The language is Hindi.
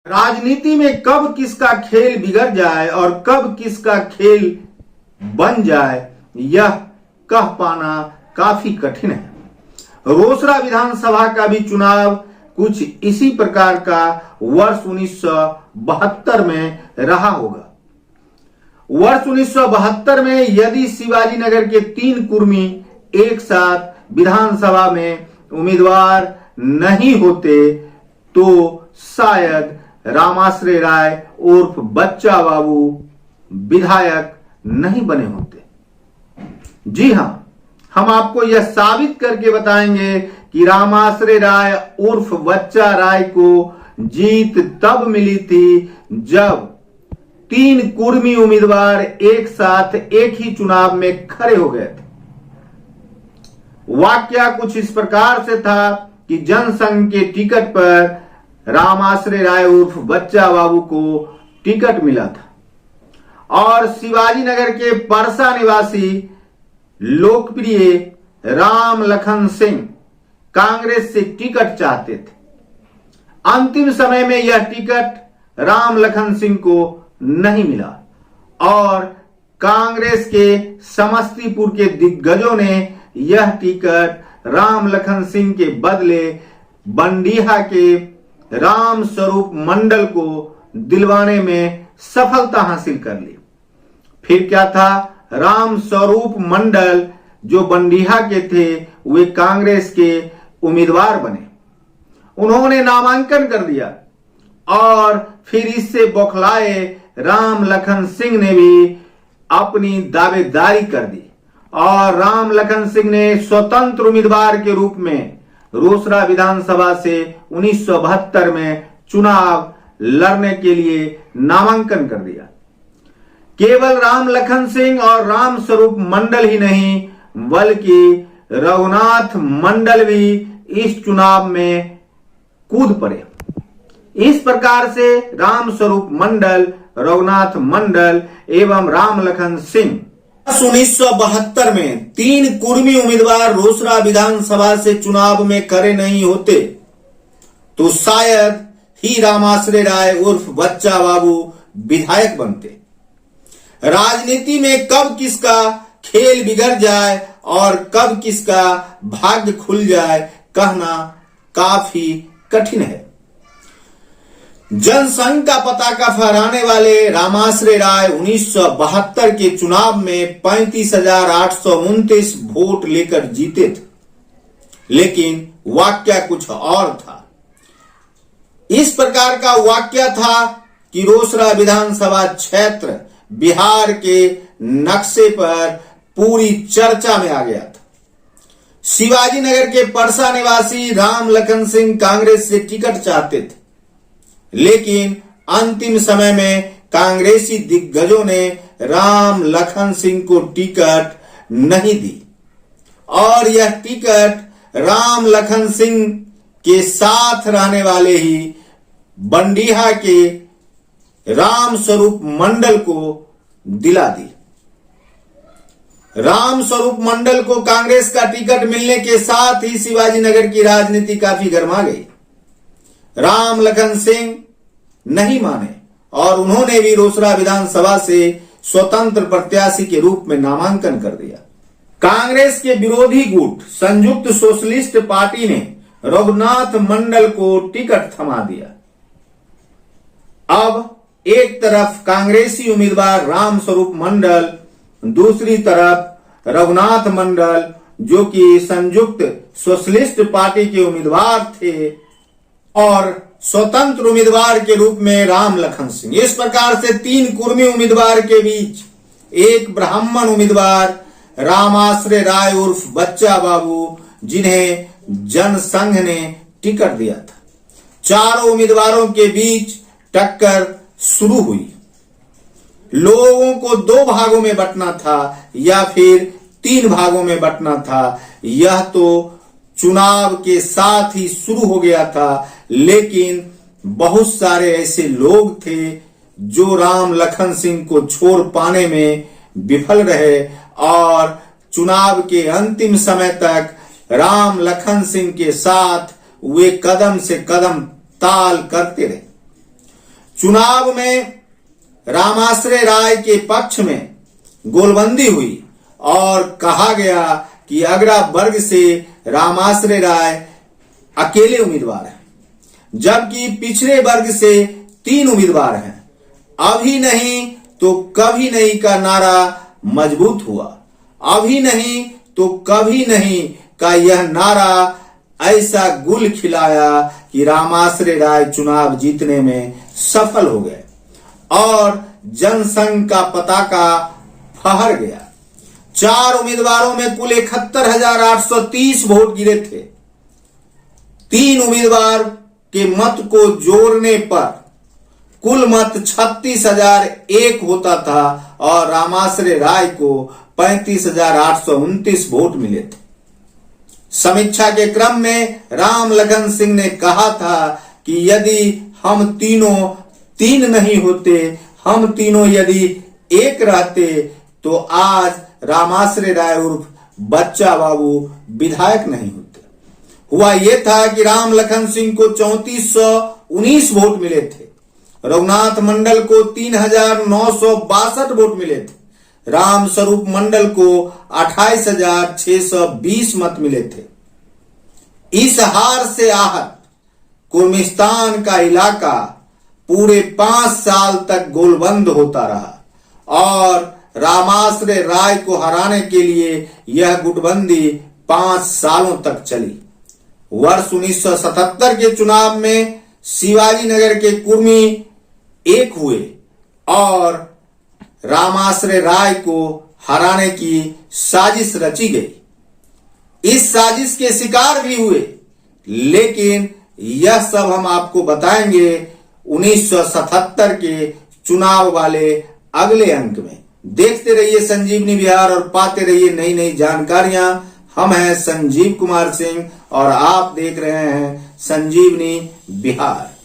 राजनीति में कब किसका खेल बिगड़ जाए और कब किसका खेल बन जाए, यह कह पाना काफी कठिन है। रोसड़ा विधानसभा का भी चुनाव कुछ इसी प्रकार का वर्ष 1972 में रहा होगा। वर्ष 1972 में यदि शिवाजी नगर के 3 कुर्मी एक साथ विधानसभा में उम्मीदवार नहीं होते तो शायद रामाश्रय राय उर्फ बच्चा बाबू विधायक नहीं बने होते। जी हां, हम आपको यह साबित करके बताएंगे कि रामाश्रय राय उर्फ बच्चा राय को जीत तब मिली थी जब 3 कुर्मी उम्मीदवार एक साथ एक ही चुनाव में खड़े हो गए थे। वाकया कुछ इस प्रकार से था कि जनसंघ के टिकट पर रामाश्रय राय उर्फ बच्चा बाबू को टिकट मिला था और शिवाजी नगर के परसा निवासी लोकप्रिय राम लखन सिंह कांग्रेस से टिकट चाहते थे। अंतिम समय में यह टिकट राम लखन सिंह को नहीं मिला और कांग्रेस के समस्तीपुर के दिग्गजों ने यह टिकट राम लखन सिंह के बदले बंडीहा के राम स्वरूप मंडल को दिलवाने में सफलता हासिल कर ली। फिर क्या था, राम स्वरूप मंडल जो बंडीहा के थे वे कांग्रेस के उम्मीदवार बने। उन्होंने नामांकन कर दिया और फिर इससे बौखलाए राम लखन सिंह ने भी अपनी दावेदारी कर दी और राम लखन सिंह ने स्वतंत्र उम्मीदवार के रूप में रोसड़ा विधानसभा से 1972 में चुनाव लड़ने के लिए नामांकन कर दिया। केवल राम लखन सिंह और राम स्वरूप मंडल ही नहीं बल्कि रघुनाथ मंडल भी इस चुनाव में कूद पड़े। इस प्रकार से राम स्वरूप मंडल, रघुनाथ मंडल एवं राम लखन सिंह 1972 में 3 कुर्मी उम्मीदवार रोसड़ा विधानसभा से चुनाव में खड़े नहीं होते तो शायद ही रामाश्रय राय उर्फ बच्चा बाबू विधायक बनते। राजनीति में कब किसका खेल बिगड़ जाए और कब किसका भाग्य खुल जाए कहना काफी कठिन है। जनसंघ का पताका फहराने वाले रामाश्रय राय 1972 के चुनाव में 35,829 वोट लेकर जीते थे, लेकिन वाकया कुछ और था। इस प्रकार का वाकया था कि रोसड़ा विधानसभा क्षेत्र बिहार के नक्शे पर पूरी चर्चा में आ गया था। शिवाजी नगर के परसा निवासी राम लखन सिंह कांग्रेस से टिकट चाहते थे, लेकिन अंतिम समय में कांग्रेसी दिग्गजों ने राम लखन सिंह को टिकट नहीं दी और यह टिकट राम लखन सिंह के साथ रहने वाले ही बंडीहा के राम स्वरूप मंडल को दिला दी। राम स्वरूप मंडल को कांग्रेस का टिकट मिलने के साथ ही शिवाजी नगर की राजनीति काफी गर्मा गई। राम लखन सिंह नहीं माने और उन्होंने भी रोसड़ा विधानसभा से स्वतंत्र प्रत्याशी के रूप में नामांकन कर दिया। कांग्रेस के विरोधी गुट संयुक्त सोशलिस्ट पार्टी ने रघुनाथ मंडल को टिकट थमा दिया। अब एक तरफ कांग्रेसी उम्मीदवार राम स्वरूप मंडल, दूसरी तरफ रघुनाथ मंडल जो कि संयुक्त सोशलिस्ट पार्टी के उम्मीदवार थे और स्वतंत्र उम्मीदवार के रूप में राम लखन सिंह। इस प्रकार से 3 कुर्मी उम्मीदवार के बीच एक ब्राह्मण उम्मीदवार रामाश्रय राय उर्फ बच्चा बाबू जिन्हें जनसंघ ने टिकट दिया था। चारों उम्मीदवारों के बीच टक्कर शुरू हुई। लोगों को 2 भागों में बंटना था या फिर 3 भागों में बंटना था, यह तो चुनाव के साथ ही शुरू हो गया था, लेकिन बहुत सारे ऐसे लोग थे जो राम लखन सिंह को छोड़ पाने में विफल रहे और चुनाव के अंतिम समय तक राम लखन सिंह के साथ वे कदम से कदम ताल करते रहे। चुनाव में रामाश्रय राय के पक्ष में गोलबंदी हुई और कहा गया कि अगरा वर्ग से रामाश्रय राय अकेले उम्मीदवार हैं, जबकि पिछड़े वर्ग से 3 उम्मीदवार हैं। अभी नहीं तो कभी नहीं का नारा मजबूत हुआ। अभी नहीं तो कभी नहीं का यह नारा ऐसा गुल खिलाया कि रामाश्रय राय चुनाव जीतने में सफल हो गए और जनसंघ का पताका फहर गया। 4 उम्मीदवारों में कुल 71,830 वोट गिरे थे। 3 उम्मीदवार के मत को जोड़ने पर कुल मत 36,001 होता था और रामाश्रय राय को 35,829 वोट मिले थे। समीक्षा के क्रम में राम लखन सिंह ने कहा था कि यदि हम तीनों 3 नहीं होते, हम तीनों यदि एक रहते तो आज रामाश्रय राय उर्फ बच्चा बाबू विधायक नहीं होते। हुआ यह था कि राम लखन सिंह को 3419 वोट मिले थे, रघुनाथ मंडल को 3,962 वोट मिले थे, राम स्वरूप मंडल को 28,620 मत मिले थे। इस हार से आहत कुर्मिस्तान का इलाका पूरे 5 साल तक गोलबंद होता रहा और रामाश्रय राय को हराने के लिए यह गुटबंदी 5 सालों तक चली। वर्ष 1977 के चुनाव में शिवाजी नगर के कुर्मी एक हुए और रामाश्रय राय को हराने की साजिश रची गई। इस साजिश के शिकार भी हुए, लेकिन यह सब हम आपको बताएंगे 1977 के चुनाव वाले अगले अंक में। देखते रहिए संजीवनी बिहार और पाते रहिए नई नई जानकारियां। हम हैं संजीव कुमार सिंह और आप देख रहे हैं संजीवनी बिहार।